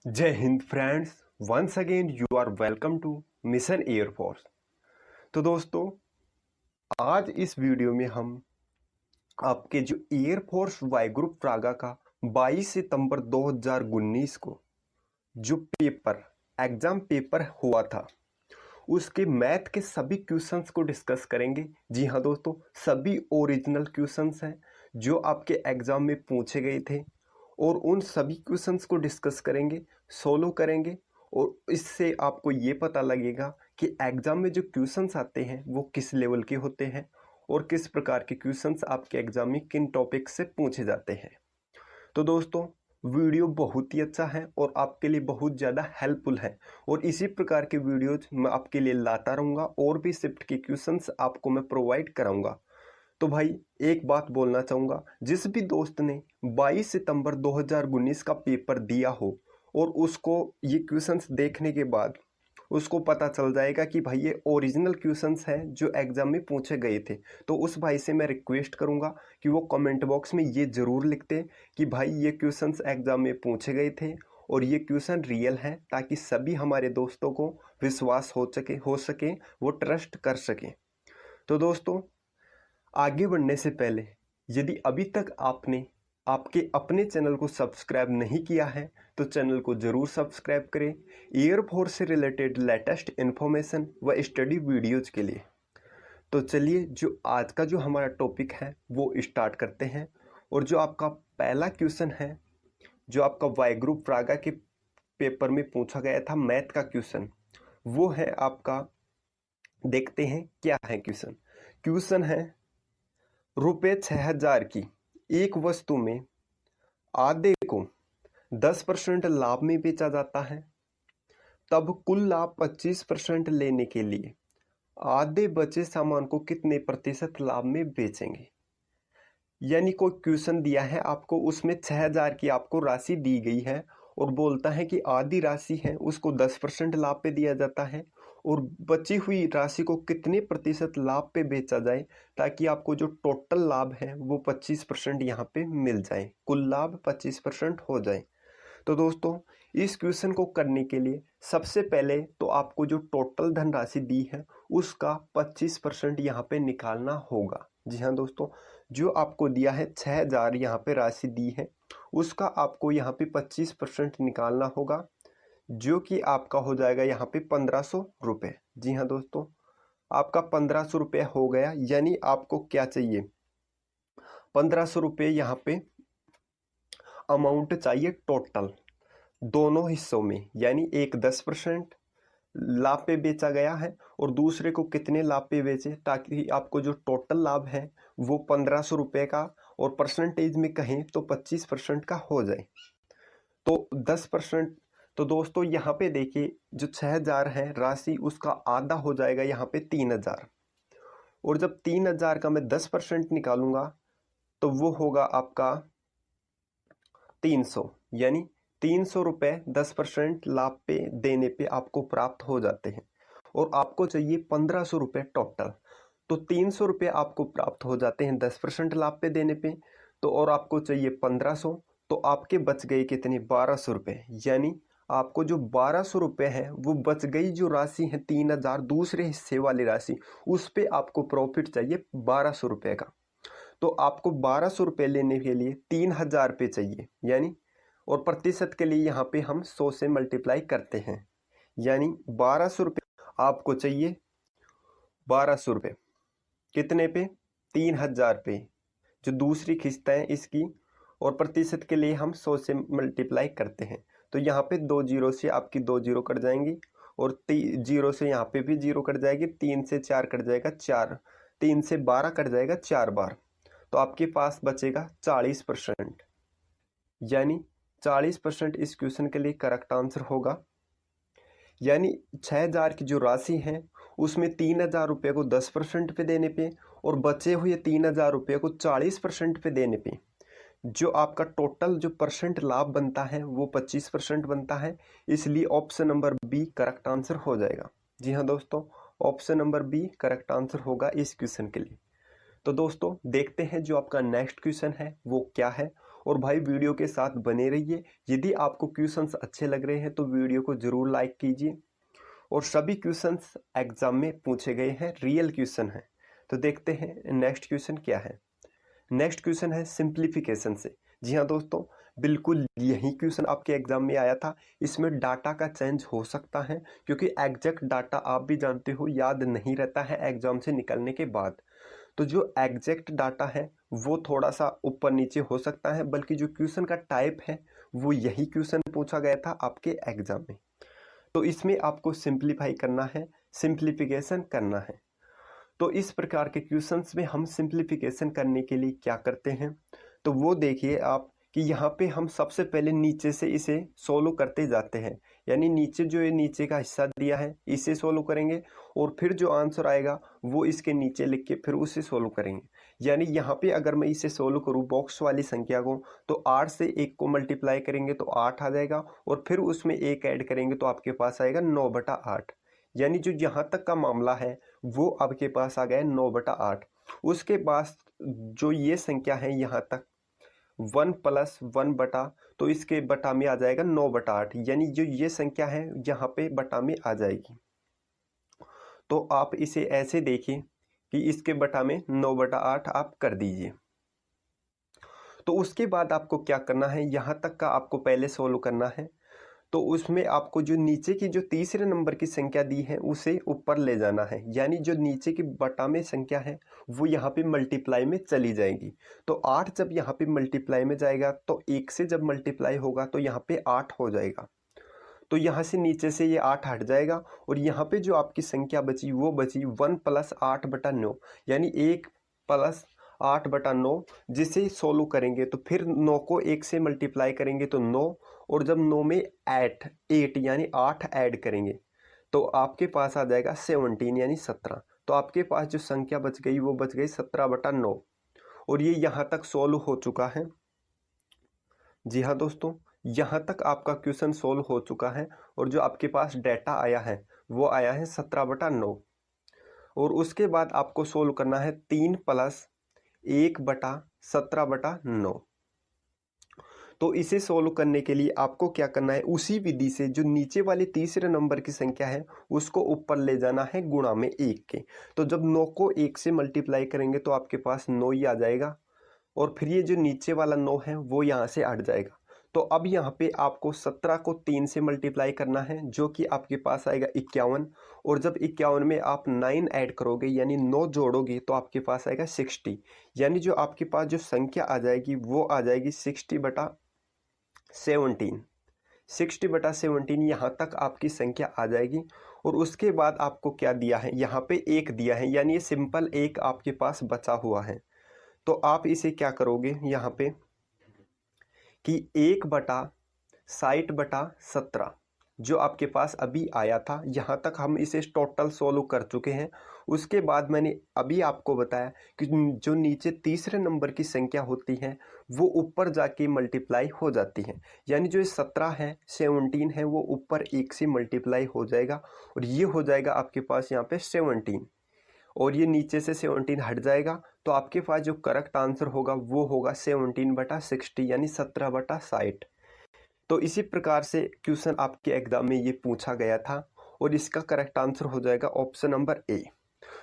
जय Hind friends, once again you are welcome to mission air force. तो दोस्तों, आज इस वीडियो में हम आपके जो एयरफोर्स वाई ग्रुप प्रागा का 22 सितंबर 2019 को जो एग्जाम पेपर हुआ था, उसके मैथ के सभी क्वेश्चंस को डिस्कस करेंगे। जी हाँ दोस्तों, सभी ओरिजिनल क्वेश्चंस हैं जो आपके एग्जाम में पूछे गए थे और उन सभी क्वेश्चंस को डिस्कस करेंगे, सोल्व करेंगे और इससे आपको ये पता लगेगा कि एग्जाम में जो क्वेश्चंस आते हैं वो किस लेवल के होते हैं और किस प्रकार के क्वेश्चंस आपके एग्जाम में किन टॉपिक से पूछे जाते हैं। तो दोस्तों, वीडियो बहुत ही अच्छा है और आपके लिए बहुत ज़्यादा हेल्पफुल है और इसी प्रकार के वीडियोज मैं आपके लिए लाता रहूँगा और भी शिफ्ट के क्वेश्चंस आपको मैं प्रोवाइड कराऊंगा। तो भाई, एक बात बोलना चाहूँगा, जिस भी दोस्त ने 22 सितंबर 2019 का पेपर दिया हो और उसको ये क्वेश्चंस देखने के बाद उसको पता चल जाएगा कि भाई ये ओरिजिनल क्वेश्चंस हैं जो एग्जाम में पूछे गए थे, तो उस भाई से मैं रिक्वेस्ट करूंगा कि वो कमेंट बॉक्स में ये ज़रूर लिख दे कि भाई ये क्वेश्चंस एग्जाम में पूछे गए थे और ये क्वेश्चन रियल हैं, ताकि सभी हमारे दोस्तों को विश्वास हो सके वो ट्रस्ट कर सकें। तो दोस्तों, आगे बढ़ने से पहले यदि अभी तक आपने आपके अपने चैनल को सब्सक्राइब नहीं किया है तो चैनल को ज़रूर सब्सक्राइब करें एयरफोर्स से रिलेटेड लेटेस्ट इन्फॉर्मेशन व स्टडी वीडियोज़ के लिए। तो चलिए, जो आज का जो हमारा टॉपिक है वो स्टार्ट करते हैं। और जो आपका पहला क्वेश्चन है, जो आपका वाई ग्रुप प्रागा के पेपर में पूछा गया था मैथ का क्वेश्चन, वो है आपका, देखते हैं क्या है क्वेश्चन। क्वेश्चन है, रुपये 6000 की एक वस्तु में आधे को 10% लाभ में बेचा जाता है, तब कुल लाभ 25% लेने के लिए आधे बचे सामान को कितने प्रतिशत लाभ में बेचेंगे। यानी कोई क्वेश्चन दिया है आपको, उसमें 6000 की आपको राशि दी गई है और बोलता है कि आधी राशि है उसको 10% लाभ पे दिया जाता है और बची हुई राशि को कितने प्रतिशत लाभ पे बेचा जाए ताकि आपको जो टोटल लाभ है वो 25% यहाँ पे मिल जाए, कुल लाभ 25% हो जाए। तो दोस्तों, इस क्वेश्चन को करने के लिए सबसे पहले तो आपको जो टोटल धनराशि दी है उसका 25% यहाँ पे निकालना होगा। जी हाँ दोस्तों, जो आपको दिया है 6000 यहाँ पे राशि दी है, उसका आपको यहाँ पे 25% निकालना होगा, जो कि आपका हो जाएगा यहाँ पे 1500 रुपये। जी हाँ दोस्तों, आपका 1500 रुपये हो गया। यानी आपको क्या चाहिए, 1500 रुपये यहाँ पे अमाउंट चाहिए टोटल दोनों हिस्सों में। यानी एक 10% लाभ पे बेचा गया है और दूसरे को कितने लाभ पे बेचे, ताकि आपको जो टोटल लाभ है वो 1500 रुपये का और परसेंटेज में कहें तो 25% का हो जाए। तो 10%, तो दोस्तों यहाँ पे देखिए, जो 6000 है राशि, उसका आधा हो जाएगा यहाँ पे 3000। और जब 3000 का मैं 10% निकालूंगा तो वो होगा आपका 300। यानी 300 रुपये 10% लाभ पे देने पे आपको प्राप्त हो जाते हैं और आपको चाहिए 1500 रुपये टोटल। तो 300 रुपये आपको प्राप्त हो जाते हैं 10% लाभ पे देने पे, तो और आपको चाहिए 1500, तो आपके बच गए कितने, 1200 रुपये। यानी आपको जो 1200 रुपये है वो बच गई, जो राशि है 3000 दूसरे हिस्से वाली राशि, उस पे आपको प्रॉफिट चाहिए 1200 रुपये का। तो आपको 1200 रुपये लेने के लिए 3000 रुपये चाहिए। यानी और प्रतिशत के लिए यहाँ पे हम 100 से मल्टीप्लाई करते हैं, यानी 1200 रुपये आपको चाहिए। 1200 रुपये कितने पे, 3000 पे, जो दूसरी किस्त है इसकी, और प्रतिशत के लिए हम 100 से मल्टीप्लाई करते हैं। तो यहाँ पे 2 जीरो से आपकी 2 जीरो कट जाएंगी और जीरो से यहाँ पे भी जीरो कट जाएगी, 3 से 4 कट जाएगा 4, 3 से 12 कट जाएगा 4 बार, तो आपके पास बचेगा 40%। यानी 40% इस क्वेश्चन के लिए करेक्ट आंसर होगा। यानी 6000 की जो राशि है उसमें 3000 रुपये को 10% पे देने पे और बचे हुए 3000 रुपये को 40% पे देने पे जो आपका टोटल जो परसेंट लाभ बनता है वो 25% बनता है। इसलिए option number B correct answer हो जाएगा। जी हाँ दोस्तों, option number B correct answer होगा इस क्वेश्चन के लिए। तो दोस्तों, देखते हैं जो आपका नेक्स्ट क्वेश्चन है वो क्या है और भाई वीडियो के साथ बने रहिए। यदि आपको क्वेश्चंस अच्छे लग रहे हैं तो वीडियो को ज़रूर लाइक कीजिए। और सभी क्वेश्चंस एग्जाम में पूछे गए हैं, रियल क्वेश्चन हैं। तो देखते हैं नेक्स्ट क्वेश्चन क्या है। नेक्स्ट क्वेश्चन है सिंप्लीफिकेशन से। जी हाँ दोस्तों, बिल्कुल यही क्वेश्चन आपके एग्जाम में आया था। इसमें डाटा का चेंज हो सकता है क्योंकि एग्जैक्ट डाटा आप भी जानते हो याद नहीं रहता है एग्जाम से निकलने के बाद। तो जो एग्जैक्ट डाटा है वो थोड़ा सा ऊपर नीचे हो सकता है, बल्कि जो क्वेश्चन का टाइप है वो यही क्वेश्चन पूछा गया था आपके एग्जाम में। तो इसमें आपको सिंप्लीफाई करना है, सिंप्लीफिकेशन करना है। तो इस प्रकार के क्वेश्चंस में हम सिंप्लीफिकेशन करने के लिए क्या करते हैं, तो वो देखिए आप कि यहाँ पे हम सबसे पहले नीचे से इसे सोल्व करते जाते हैं। यानी नीचे जो ये नीचे का हिस्सा दिया है इसे सोल्व करेंगे और फिर जो आंसर आएगा वो इसके नीचे लिख के फिर उसे सोल्व करेंगे। यानी यहाँ पे अगर मैं इसे सोल्व करूँ बॉक्स वाली संख्या को, तो 8 से 1 को मल्टीप्लाई करेंगे तो 8 आ जाएगा और फिर उसमें 1 ऐड करेंगे तो आपके पास आएगा 9/8। यानी जो यहाँ तक का मामला है वो आपके पास आ गया 9/8। उसके पास जो ये संख्या है यहाँ तक 1 + 1 बटा, तो इसके बटा में आ जाएगा 9/8। यानी जो ये संख्या है यहाँ पे बटा में आ जाएगी। तो आप इसे ऐसे देखिए कि इसके बटा में 9/8 आप कर दीजिए। तो उसके बाद आपको क्या करना है, यहाँ तक का आपको पहले सोल्व करना है। तो उसमें आपको जो नीचे की जो तीसरे नंबर की संख्या दी है उसे ऊपर ले जाना है। यानी जो नीचे की बटा में संख्या है वो यहाँ पे मल्टीप्लाई में चली जाएगी। तो 8 जब यहाँ पे मल्टीप्लाई में जाएगा तो 1 से जब मल्टीप्लाई होगा तो यहाँ पे 8 हो जाएगा। तो यहाँ से नीचे से ये 8 हट जाएगा और यहाँ पे जो आपकी संख्या बची वो बची 1 + 8/9। यानी 1 + 8/9, जिसे सोल्व करेंगे तो फिर 9 को 1 से मल्टीप्लाई करेंगे तो 9, और जब 9 में 8 यानी 8 ऐड करेंगे तो आपके पास आ जाएगा 17 यानी 17। तो आपके पास जो संख्या बच गई वो बच गई 17/9। और ये यहाँ तक सोल्व हो चुका है। जी हाँ दोस्तों, यहाँ तक आपका क्वेश्चन सोल्व हो चुका है और जो आपके पास डेटा आया है वो आया है 17/9। और उसके बाद आपको सोल्व करना है 3 + 1/17/9। तो इसे सोल्व करने के लिए आपको क्या करना है, उसी विधि से जो नीचे वाली तीसरे नंबर की संख्या है उसको ऊपर ले जाना है गुणा में 1 के। तो जब 9 को 1 से मल्टीप्लाई करेंगे तो आपके पास 9 ही आ जाएगा और फिर ये जो नीचे वाला 9 है वो यहाँ से हट जाएगा। तो अब यहाँ पे आपको 17 को 3 से मल्टीप्लाई करना है जो कि आपके पास आएगा 51। और जब 51 में आप 9 ऐड करोगे यानी 9 जोड़ोगे तो आपके पास आएगा 60। यानी जो आपके पास जो संख्या आ जाएगी वो आ जाएगी 60/17। 60/17 यहाँ तक आपकी संख्या आ जाएगी। और उसके बाद आपको क्या दिया है, यहाँ पे 1 दिया है यानी ये सिंपल 1 आपके पास बचा हुआ है। तो आप इसे क्या करोगे यहाँ पे कि 1/60/17 जो आपके पास अभी आया था, यहाँ तक हम इसे टोटल सोल्व कर चुके हैं। उसके बाद मैंने अभी आपको बताया कि जो नीचे तीसरे नंबर की संख्या होती है वो ऊपर जाके मल्टीप्लाई हो जाती है। यानी जो 17 है 17 है वो ऊपर 1 से मल्टीप्लाई हो जाएगा और ये हो जाएगा आपके पास यहाँ पे 17। और ये नीचे से 17 हट जाएगा तो आपके पास जो करेक्ट आंसर होगा वो होगा 17/60 यानी 17/60। तो इसी प्रकार से क्वेश्चन आपके एग्जाम में ये पूछा गया था और इसका करेक्ट आंसर हो जाएगा ऑप्शन नंबर ए।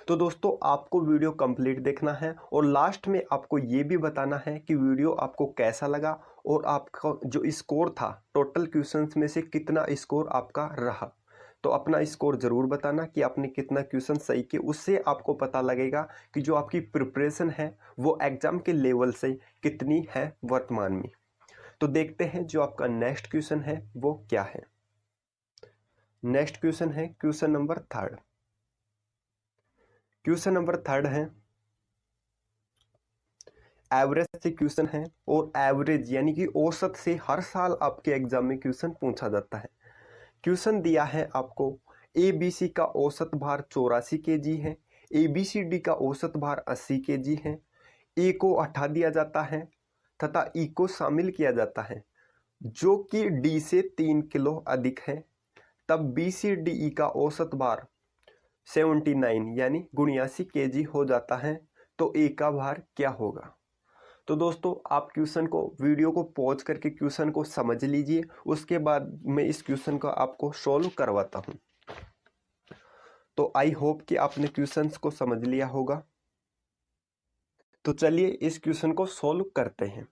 तो दोस्तों आपको वीडियो कंप्लीट देखना है और लास्ट में आपको ये भी बताना है कि वीडियो आपको कैसा लगा और आपका जो स्कोर था टोटल क्वेश्चंस में से कितना स्कोर आपका रहा। तो अपना स्कोर ज़रूर बताना कि आपने कितना क्वेश्चन सही किए। उससे आपको पता लगेगा कि जो आपकी प्रिपरेशन है वो एग्ज़ाम के लेवल से कितनी है वर्तमान में। तो देखते हैं जो आपका नेक्स्ट क्वेश्चन है वो क्या है। नेक्स्ट क्वेश्चन है क्वेश्चन नंबर 3। क्वेश्चन नंबर 3 है एवरेज से क्वेश्चन है और एवरेज यानी कि औसत से हर साल आपके एग्जाम में क्वेश्चन पूछा जाता है। क्वेश्चन दिया है आपको ABC का औसत भार 84 kg है, ABCD का औसत भार 80 kg है। A को हटा दिया जाता है तथा E को शामिल किया जाता है जो कि D से 3 किलो अधिक है। तब BCDE का औसत भार 79 यानी 79 kg हो जाता है। तो A का भार क्या होगा। तो दोस्तों आप क्वेश्चन को वीडियो को पॉज करके क्वेश्चन को समझ लीजिए, उसके बाद मैं इस क्वेश्चन को आपको सॉल्व करवाता हूं। तो आई होप कि आपने क्वेश्चंस को समझ लिया होगा। तो चलिए इस क्वेश्चन को सॉल्व करते हैं।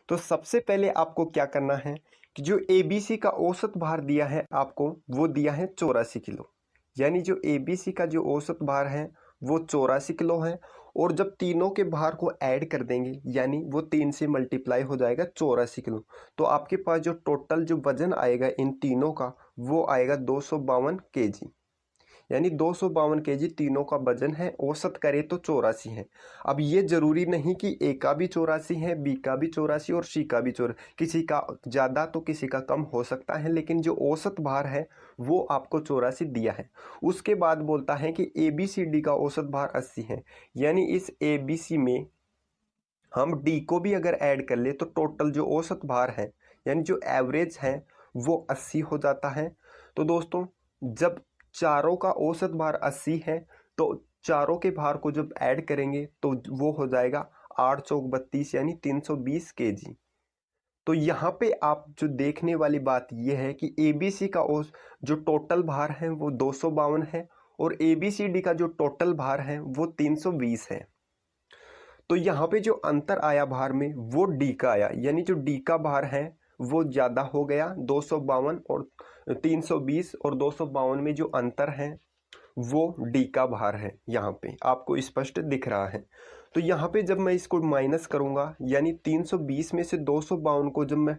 तो सबसे पहले आपको क्या करना है कि जो एबीसी का औसत भार दिया है आपको, वो दिया है 84 किलो। यानी जो एबीसी का जो औसत भार है वो 84 किलो है, और जब तीनों के भार को ऐड कर देंगे यानी वो 3 से मल्टीप्लाई हो जाएगा 84 किलो, तो आपके पास जो टोटल जो वजन आएगा इन तीनों का वो आएगा 252 केजी। यानी 252 केजी तीनों का वजन है, औसत करे तो 84 है। अब ये जरूरी नहीं कि ए का भी 84 है, बी का भी 84 और सी का भी 84, किसी का ज़्यादा तो किसी का कम हो सकता है, लेकिन जो औसत भार है वो आपको 84 दिया है। उसके बाद बोलता है कि ए बी सी डी का औसत भार 80 है। यानी इस ए बी सी में हम डी को भी अगर ऐड कर ले तो टोटल जो औसत भार है यानी जो एवरेज है वो 80 हो जाता है। तो दोस्तों जब चारों का औसत भार 80 है तो चारों के भार को जब ऐड करेंगे तो वो हो जाएगा 8 चौक 32 यानी 320 केजी। तो यहाँ पे आप जो देखने वाली बात यह है कि एबीसी का जो टोटल भार है वो 252 है, और एबीसीडी का जो टोटल भार है वो 320 है। तो यहाँ पे जो अंतर आया भार में वो डी का आया, यानी जो डी का भार है वो ज़्यादा हो गया 252 और 320, और 252 में जो अंतर है वो डी का भार है। यहाँ पे आपको स्पष्ट दिख रहा है। तो यहाँ पे जब मैं इसको माइनस करूँगा यानी 320 में से 252 को जब मैं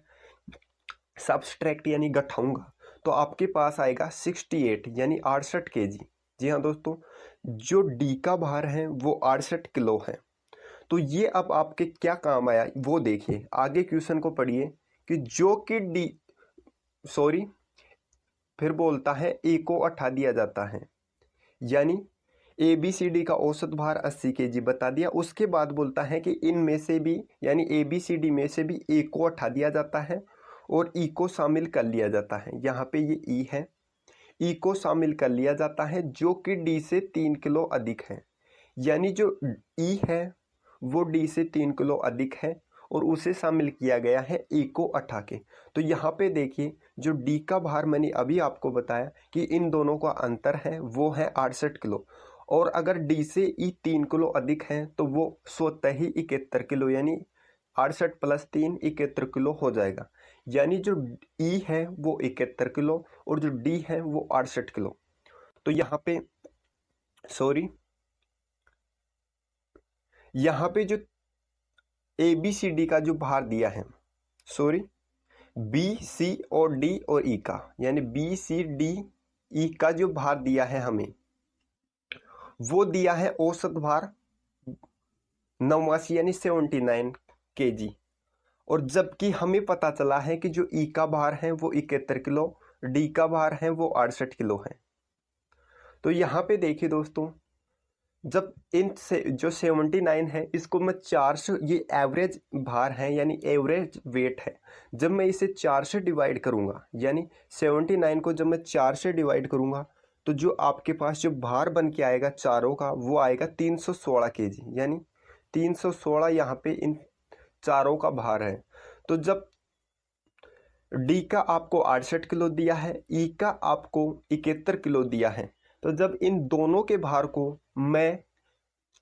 सब्सट्रैक्ट यानी घटाऊंगा तो आपके पास आएगा 68 यानी 68 केजी। जी हाँ दोस्तों, जो डी का भार है वो 68 किलो है। तो ये अब आपके क्या काम आया वो देखिए, आगे क्वेश्चन को पढ़िए कि जो कि डी सॉरी फिर बोलता है ए को 8 दिया जाता है, यानी ए बी सी डी का औसत भार 80 केजी बता दिया। उसके बाद बोलता है कि इनमें से भी यानी ए बी सी डी में से भी ए को 8 दिया जाता है और ई को शामिल कर लिया जाता है। यहाँ पे ये ई है, ई को शामिल कर लिया जाता है जो कि डी से 3 किलो अधिक है। यानी जो ई है वो डी से 3 किलो अधिक है और उसे शामिल किया गया है ए को 8 के। तो यहाँ पे देखिए जो डी का भार मैंने अभी आपको बताया कि इन दोनों का अंतर है वो है 68 किलो, और अगर डी से ई 3 किलो अधिक है तो वो स्वतः ही 71 किलो यानी 68 प्लस 3 71 किलो हो जाएगा। यानी जो ई है वो 71 किलो और जो डी है वो 68 किलो। तो यहाँ पे सॉरी यहाँ पे जो ए बी सी डी का जो भार दिया है, सॉरी बी सी और डी और ई का, यानी बी सी डी ई का जो भार दिया है हमें वो दिया है औसत भार 89 यानी 79 केजी। और जबकि हमें पता चला है कि जो ई का भार है वो 71 किलो, डी का भार है वो 68 किलो है। तो यहाँ पे देखिए दोस्तों, जब इन से जो 79 है इसको मैं 4 से, ये एवरेज भार है यानी एवरेज वेट है, जब मैं इसे 4 से डिवाइड करूंगा यानी 79 को जब मैं 4 से डिवाइड करूंगा तो जो आपके पास जो भार बन के आएगा चारों का वो आएगा 316 केजी। यानी 316 यहाँ पे इन चारों का भार है। तो जब डी का आपको 68 किलो दिया है, ई का आपको 71 किलो दिया है, तो जब इन दोनों के भार को मैं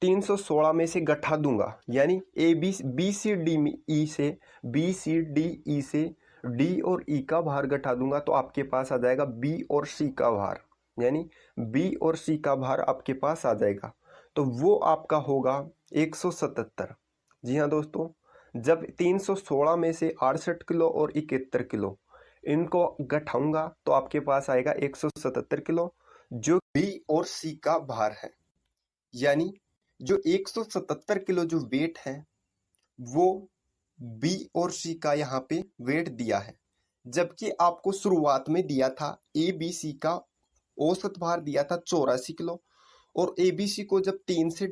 316 में से घटा दूंगा यानी A B C D E से बी सी डी ई से डी और ई का भार घटा दूंगा तो आपके पास आ जाएगा बी और सी का भार, यानी बी और सी का भार आपके पास आ जाएगा। तो वो आपका होगा 177। जी हाँ दोस्तों, जब 316 में से 68 किलो और 71 किलो इनको घटाऊंगा तो आपके पास आएगा 177 किलो जो बी और सी का भार है। यानी जो 177 किलो जो वेट है वो बी और सी का यहाँ पे वेट दिया है, जबकि आपको शुरुआत में दिया था ए बी सी का औसत भार दिया था 84 किलो, और ए बी सी को जब 3 से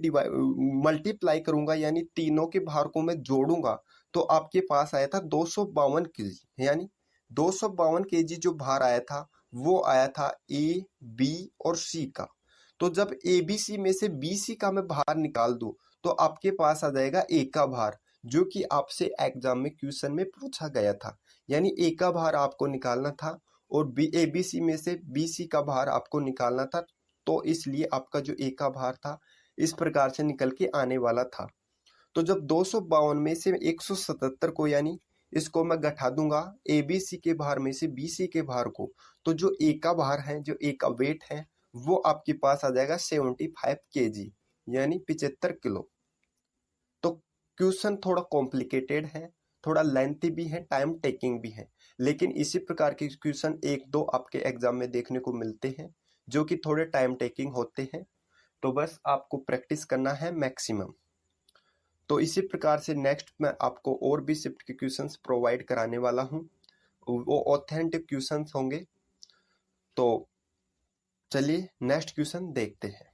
मल्टीप्लाई करूंगा यानी तीनों के भार को मैं जोड़ूंगा तो आपके पास आया था 252 केजी। यानी 252 केजी जो भार आया था वो आया था ए बी और सी का। तो जब ए बी सी में से बी सी का मैं भार निकाल दूं तो आपके पास आ जाएगा ए का भार जो कि आपसे एग्जाम में क्वेश्चन में पूछा गया था। यानी ए का भार आपको निकालना था और ABC में से BC का भार आपको निकालना था। तो इसलिए आपका जो ए का भार था इस प्रकार से निकल के आने वाला था। तो जब 252 में से 177 को, यानी इसको मैं घटा दूंगा ABC के भार में से BC के भार को, तो जो ए का भार है, जो ए का वेट है, वो आपके पास आ जाएगा 75 kg, यानी 75 किलो। तो क्वेश्चन थोड़ा कॉम्प्लिकेटेड है, थोड़ा लेंथी भी है, टाइम टेकिंग भी है, लेकिन इसी प्रकार के क्वेश्चन एक दो आपके एग्जाम में देखने को मिलते हैं जो कि थोड़े टाइम टेकिंग होते हैं। तो बस आपको प्रैक्टिस करना है मैक्सिमम। तो इसी प्रकार से नेक्स्ट मैं आपको और भी शिफ्ट के क्वेश्चंस प्रोवाइड कराने वाला हूं, वो ऑथेंटिक क्वेश्चंस होंगे। तो चलिए नेक्स्ट क्वेश्चन देखते हैं।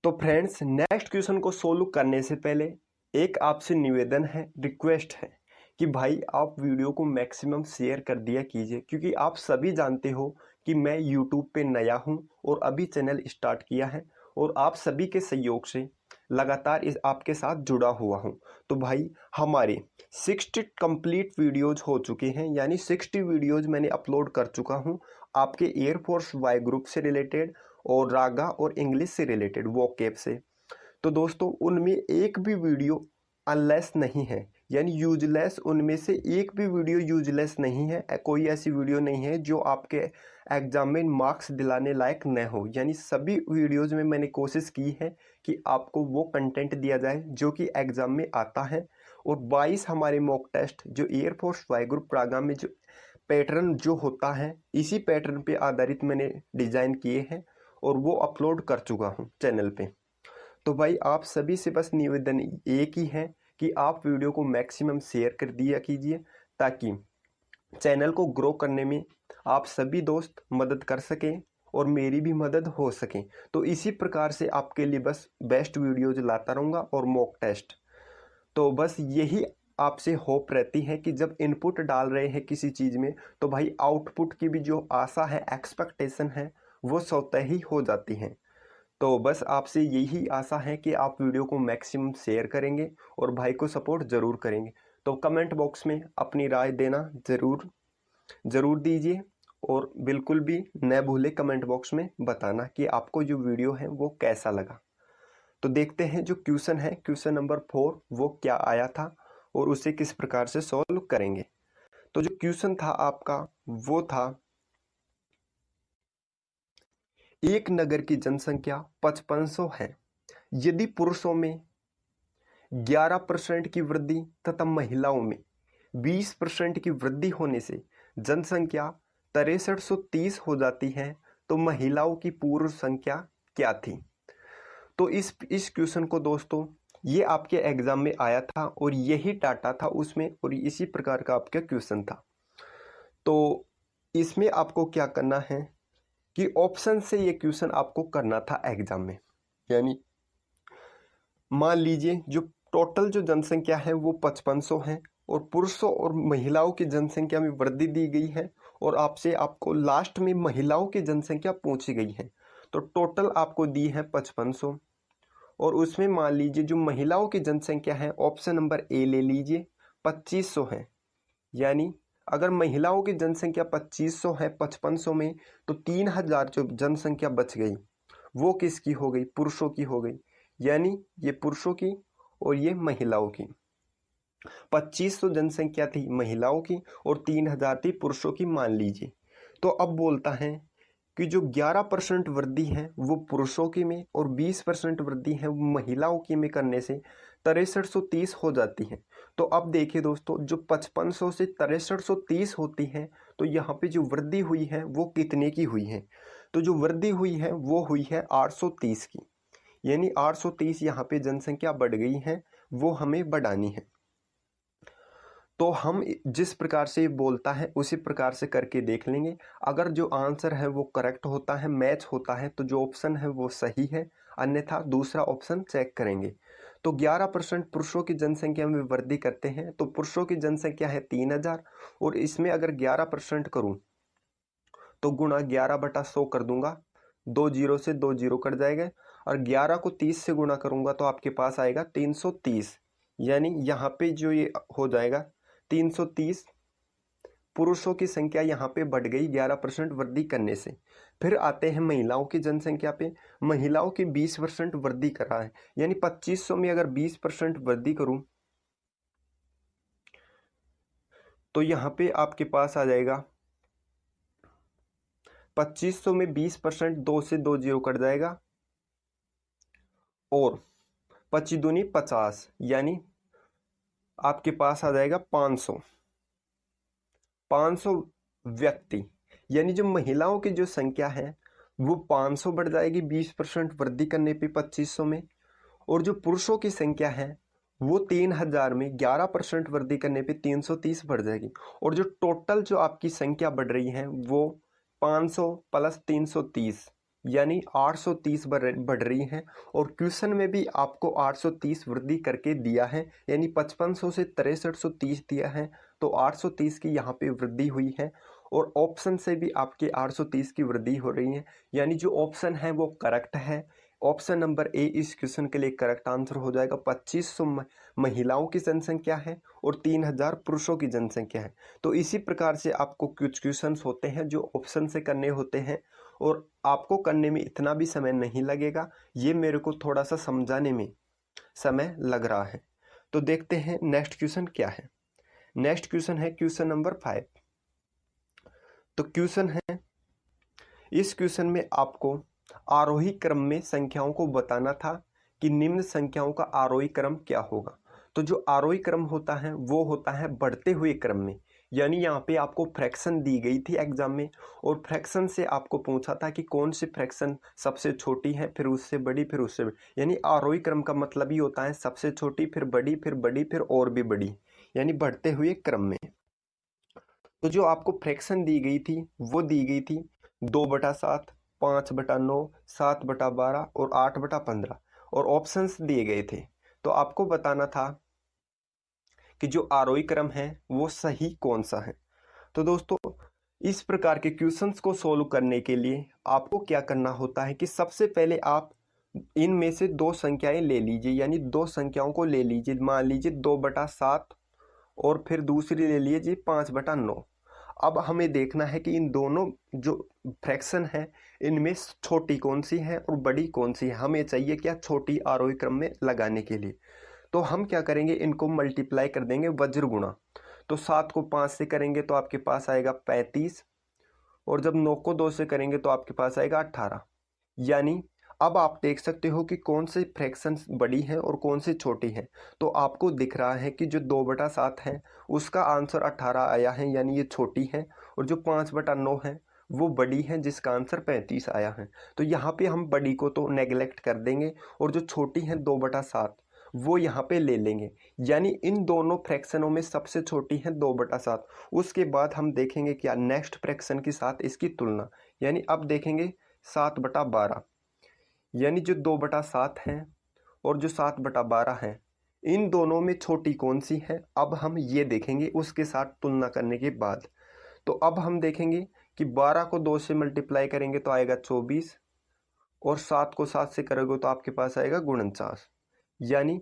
तो फ्रेंड्स, नेक्स्ट क्वेश्चन को सोल्व करने से पहले एक आपसे निवेदन है, रिक्वेस्ट है कि भाई आप वीडियो को मैक्सिमम शेयर कर दिया कीजिए, क्योंकि आप सभी जानते हो कि मैं यूट्यूब पे नया हूं और अभी चैनल स्टार्ट किया है और आप सभी के सहयोग से लगातार इस आपके साथ जुड़ा हुआ हूं। तो भाई हमारे 60 कंप्लीट वीडियोज हो चुके हैं, यानी 60 वीडियोज मैंने अपलोड कर चुका हूं आपके एयरफोर्स वाई ग्रुप से रिलेटेड और रागा और इंग्लिश से रिलेटेड वोकैब से। तो दोस्तों उनमें एक भी वीडियो अनलेस नहीं है, यानी यूजलेस, उनमें से एक भी वीडियो यूजलेस नहीं है। कोई ऐसी वीडियो नहीं है जो आपके एग्जाम में मार्क्स दिलाने लायक न हो। यानी सभी वीडियोज में मैंने कोशिश की है कि आपको वो कंटेंट दिया जाए जो कि एग्जाम में आता है। और 22 हमारे मॉक टेस्ट जो एयरफोर्स वाई ग्रुप रागा में जो पैटर्न जो होता है, इसी पैटर्न पे आधारित मैंने डिजाइन किए हैं और वो अपलोड कर चुका हूँ चैनल पे। तो भाई आप सभी से बस निवेदन एक ही है कि आप वीडियो को मैक्सिमम शेयर कर दिया कीजिए, ताकि चैनल को ग्रो करने में आप सभी दोस्त मदद कर सकें और मेरी भी मदद हो सके। तो इसी प्रकार से आपके लिए बस बेस्ट वीडियोज लाता रहूँगा और मॉक टेस्ट। तो बस यही आपसे होप रहती है कि जब इनपुट डाल रहे हैं किसी चीज़ में, तो भाई आउटपुट की भी जो आशा है, एक्सपेक्टेशन है, वो स्वतः ही हो जाती है। तो बस आपसे यही आशा है कि आप वीडियो को मैक्सिमम शेयर करेंगे और भाई को सपोर्ट ज़रूर करेंगे। तो कमेंट बॉक्स में अपनी राय देना ज़रूर दीजिए और बिल्कुल भी न भूले कमेंट बॉक्स में बताना कि आपको जो वीडियो है वो कैसा लगा। तो देखते हैं जो क्वेश्चन है, क्वेश्चन नंबर 4 वो क्या आया था और उसे किस प्रकार से सॉल्व करेंगे। तो जो क्वेश्चन था आपका वो था, एक नगर की जनसंख्या 5500 है। यदि पुरुषों में 11% की वृद्धि तथा महिलाओं में 20% की वृद्धि होने से जनसंख्या 6330 हो जाती है, तो महिलाओं की पूर्व संख्या क्या थी। तो इस क्वेश्चन को दोस्तों ये आपके एग्जाम में आया था और यही डाटा था उसमें और इसी प्रकार का आपका क्वेश्चन था। तो इसमें आपको क्या करना है कि ऑप्शन से ये क्वेश्चन आपको करना था एग्जाम में। यानी मान लीजिए जो टोटल जो जनसंख्या है वो 5500 है और पुरुषों और महिलाओं की जनसंख्या में वृद्धि दी गई है और आपको लास्ट में महिलाओं की जनसंख्या पूछी गई है। तो टोटल आपको दी है 5500 और उसमें मान लीजिए जो महिलाओं की जनसंख्या है, ऑप्शन नंबर ए ले लीजिए, 2500 है। यानी अगर महिलाओं की जनसंख्या 2500 है 5500 में, तो 3000 जो जनसंख्या बच गई वो किसकी हो गई, पुरुषों की हो गई। यानी ये पुरुषों की और ये महिलाओं की। 2500 जनसंख्या थी महिलाओं की और 3000 थी पुरुषों की मान लीजिए। तो अब बोलता है कि जो 11% वृद्धि है वो पुरुषों की में और 20% वृद्धि है वो महिलाओं की में करने से 6330 हो जाती है। तो अब देखिए दोस्तों, जो 5500 से 6330 होती है, तो यहाँ पे जो वृद्धि हुई है वो कितने की हुई है। तो जो वृद्धि हुई है वो हुई है 830 की। यानी 830 यहाँ पे जनसंख्या बढ़ गई है, वो हमें बढ़ानी है। तो हम जिस प्रकार से बोलता है उसी प्रकार से करके देख लेंगे। अगर जो आंसर है वो करेक्ट होता है, मैच होता है, तो जो ऑप्शन है वो सही है, अन्यथा दूसरा ऑप्शन चेक करेंगे। तो 11% पुरुषों की जनसंख्या में वृद्धि करते हैं, तो पुरुषों की जनसंख्या है 3000 और इसमें अगर 11% करूं तो गुणा 11/100 कर दूंगा, 2 जीरो से 2 जीरो कट जाएगा। और 11 को 30 से गुणा करूंगा तो आपके पास आएगा 330। यानी यहाँ पे जो ये हो जाएगा 330 पुरुषों की संख्या यहाँ पे बढ़ गई 11% वृद्धि करने से। फिर आते हैं महिलाओं की जनसंख्या पे। महिलाओं की 20% वृद्धि कर रहा है, यानी 2500 में अगर 20% वृद्धि करूं तो यहाँ पे आपके पास आ जाएगा 2500 में 20%, 2 से 2 जीरो कट जाएगा और 25 दूनी 50, यानी आपके पास आ जाएगा 500 व्यक्ति। यानी जो महिलाओं की जो संख्या है वो 500 बढ़ जाएगी 20% वृद्धि करने पे 2500 में, और जो पुरुषों की संख्या है वो 3000 में 11% वृद्धि करने पे 330 बढ़ जाएगी। और जो टोटल जो आपकी संख्या बढ़ रही है वो 500 प्लस 330 यानी 830 बढ़ रही है। और क्वेश्चन में भी आपको 830 वृद्धि करके दिया है, यानी 5500 से 6330 दिया है, तो 830 की यहाँ पे वृद्धि हुई है। और ऑप्शन से भी आपके 830 की वृद्धि हो रही है, यानी जो ऑप्शन है वो करेक्ट है। ऑप्शन नंबर ए इस क्वेश्चन के लिए करेक्ट आंसर हो जाएगा। 2500 महिलाओं की जनसंख्या है और 3000 पुरुषों की जनसंख्या है। तो इसी प्रकार से आपको कुछ क्वेश्चंस होते हैं जो ऑप्शन से करने होते हैं, और आपको करने में इतना भी समय नहीं लगेगा, ये मेरे को थोड़ा सा समझाने में समय लग रहा है। तो देखते हैं नेक्स्ट क्वेश्चन क्या है। नेक्स्ट क्वेश्चन है क्वेश्चन नंबर 5। तो क्वेश्चन है, इस क्वेश्चन में आपको आरोही क्रम में संख्याओं को बताना था कि निम्न संख्याओं का आरोही क्रम क्या होगा। तो जो आरोही क्रम होता है वो होता है बढ़ते हुए क्रम में, यानी यहाँ पे आपको फ्रैक्शन दी गई थी एग्जाम में, और फ्रैक्शन से आपको पूछा था कि कौन सी फ्रैक्शन सबसे छोटी है, फिर उससे बड़ी, फिर उससे बड़ी। यानी आरोही क्रम का मतलब ही होता है सबसे छोटी, फिर बड़ी, फिर बड़ी, फिर और भी बड़ी, यानी बढ़ते हुए क्रम में। तो जो आपको फ्रैक्शन दी गई थी वो दी गई थी 2/7, 5/9, 7/12 और 8/15, और ऑप्शंस दिए गए थे। तो आपको बताना था कि जो आरोही क्रम है वो सही कौन सा है। तो दोस्तों, इस प्रकार के क्वेश्चंस को सोल्व करने के लिए आपको क्या करना होता है कि सबसे पहले आप इनमें से दो संख्याएं ले लीजिए, यानी दो संख्याओं को ले लीजिए। मान लीजिए 2/7 और फिर दूसरी ले लीजिए 5/9। अब हमें देखना है कि इन दोनों जो फ्रैक्शन है इनमें छोटी कौन सी है और बड़ी कौन सी है। हमें चाहिए क्या, छोटी आरोही क्रम में लगाने के लिए। तो हम क्या करेंगे, इनको मल्टीप्लाई कर देंगे वज्र गुणा। तो 7 को 5 से करेंगे तो आपके पास आएगा 35, और जब 9 को 2 से करेंगे तो आपके पास आएगा 18। यानी अब आप देख सकते हो कि कौन सी फ्रैक्शन बड़ी है और कौन सी छोटी है। तो आपको दिख रहा है कि जो 2/7 है उसका आंसर 18 आया है, यानी ये छोटी है, और जो 5/9 है वो बड़ी है जिसका आंसर 35 आया है। तो यहाँ पे हम बड़ी को तो नेग्लेक्ट कर देंगे, और जो छोटी है 2/7 वो यहाँ पे ले लेंगे। यानी इन दोनों फ्रैक्शनों में सबसे छोटी है 2/7। उसके बाद हम देखेंगे क्या, नेक्स्ट फ्रैक्शन के साथ इसकी तुलना। यानी अब देखेंगे 7/12, यानी जो 2/7 है और जो 7/12 है, इन दोनों में छोटी कौन सी है, अब हम ये देखेंगे उसके साथ तुलना करने के बाद। तो अब हम देखेंगे कि 12 को 2 से मल्टीप्लाई करेंगे तो आएगा 24, और 7 को 7 से करोगे तो आपके पास आएगा 49। यानी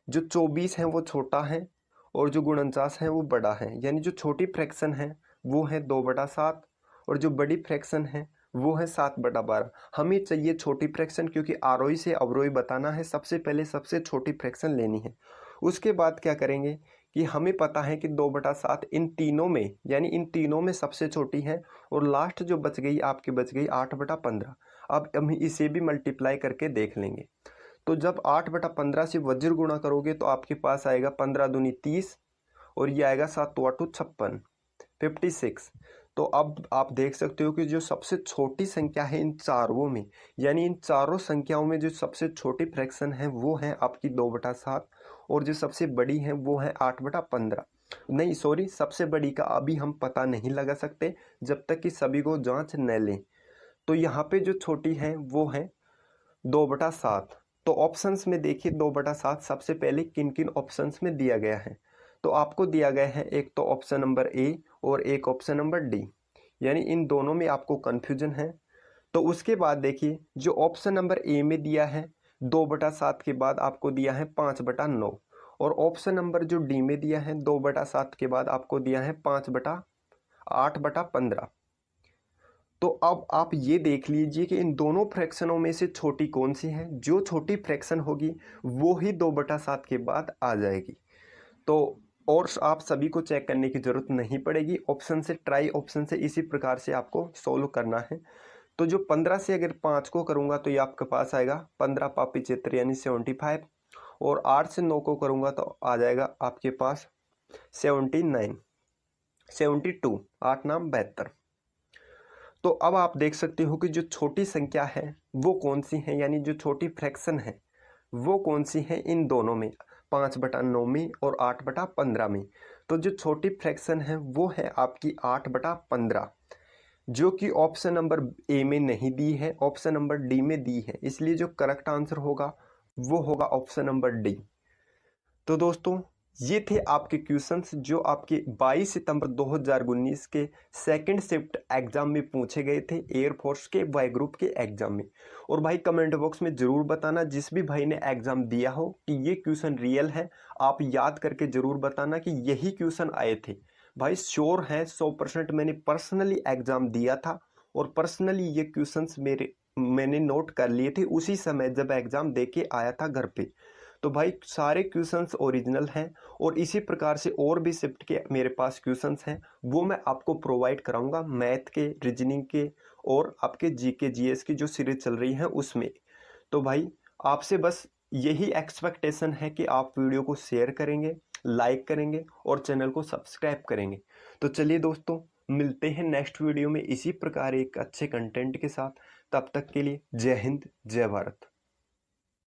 जो 24 है वो छोटा है और जो 49 है वो बड़ा है। यानी जो छोटी फ्रैक्शन है वो है 2/7, और जो बड़ी फ्रैक्शन है वो है 7/12। हमें चाहिए छोटी फ्रैक्शन, क्योंकि आरोही से अवरोही बताना है, सबसे पहले सबसे छोटी फ्रैक्शन लेनी है। उसके बाद क्या करेंगे कि हमें पता है कि 2/7 इन तीनों में, यानी इन तीनों में सबसे छोटी है, और लास्ट जो बच गई आपकी बच गई 8/15। अब हम इसे भी मल्टीप्लाई करके देख लेंगे। तो जब 8/15 से वज्र गुणा करोगे तो आपके पास आएगा 15 दूनी 30, और ये आएगा 7 8 56, 56। तो अब आप देख सकते हो कि जो सबसे छोटी संख्या है इन चारों में, यानी इन चारों संख्याओं में जो सबसे छोटी फ्रैक्शन है वो है आपकी 2/7, और जो सबसे बड़ी है वो है 8/15। नहीं सॉरी, सबसे बड़ी का अभी हम पता नहीं लगा सकते जब तक कि सभी को जांच न लें। तो यहाँ पे जो छोटी है वो है 2/7। तो ऑप्शंस में देखिए 2/7 सबसे पहले किन किन ऑप्शंस में दिया गया है। तो आपको दिया गया है एक तो ऑप्शन नंबर ए और एक ऑप्शन नंबर डी, यानी इन दोनों में आपको कन्फ्यूजन है। तो उसके बाद देखिए जो ऑप्शन नंबर ए में दिया है 2/7 के बाद आपको दिया है 5/9, और ऑप्शन नंबर जो डी में दिया है 2/7 के बाद आपको दिया है 8/15। तो अब आप ये देख लीजिए कि इन दोनों फ्रैक्शनों में से छोटी कौन सी है। जो छोटी फ्रैक्शन होगी वो ही 2/7 के बाद आ जाएगी। तो और आप सभी को चेक करने की जरूरत नहीं पड़ेगी, ऑप्शन से ट्राई ऑप्शन से इसी प्रकार से आपको सोल्व करना है। तो जो 15 से अगर 5 को करूँगा तो ये आपके पास आएगा 15 पापी चित्र यानी 75, और 8 से 9 को करूँगा तो आ जाएगा आपके पास 79 72, 8 नाम 72। तो अब आप देख सकते हो कि जो छोटी संख्या है वो कौन सी है, यानी जो छोटी फ्रैक्शन है वो कौन सी है इन दोनों में, 5/9 में और 8/15 में। तो जो छोटी फ्रैक्शन है वो है आपकी 8/15, जो कि ऑप्शन नंबर ए में नहीं दी है, ऑप्शन नंबर डी में दी है। इसलिए जो करेक्ट आंसर होगा वो होगा ऑप्शन नंबर डी। तो दोस्तों ये थे आपके क्वेश्चंस जो आपके 22 सितंबर 2019 के सेकंड शिफ्ट एग्जाम में पूछे गए थे, एयरफोर्स के वाई ग्रुप के एग्जाम में। और भाई कमेंट बॉक्स में ज़रूर बताना जिस भी भाई ने एग्जाम दिया हो कि ये क्वेश्चन रियल है, आप याद करके ज़रूर बताना कि यही क्वेश्चन आए थे। भाई श्योर है 100%, मैंने पर्सनली एग्जाम दिया था और पर्सनली ये क्वेश्चंस मैंने नोट कर लिए थे उसी समय जब एग्जाम दे के आया था घर पे। तो भाई सारे क्वेश्चंस ओरिजिनल हैं, और इसी प्रकार से और भी शिफ्ट के मेरे पास क्वेश्चंस हैं वो मैं आपको प्रोवाइड कराऊंगा, मैथ के, रीजनिंग के और आपके जीके जीएस की जो सीरीज चल रही है उसमें। तो भाई आपसे बस यही एक्सपेक्टेशन है कि आप वीडियो को शेयर करेंगे, लाइक करेंगे और चैनल को सब्सक्राइब करेंगे। तो चलिए दोस्तों मिलते हैं नेक्स्ट वीडियो में इसी प्रकार एक अच्छे कंटेंट के साथ। तब तक के लिए जय हिंद जय भारत।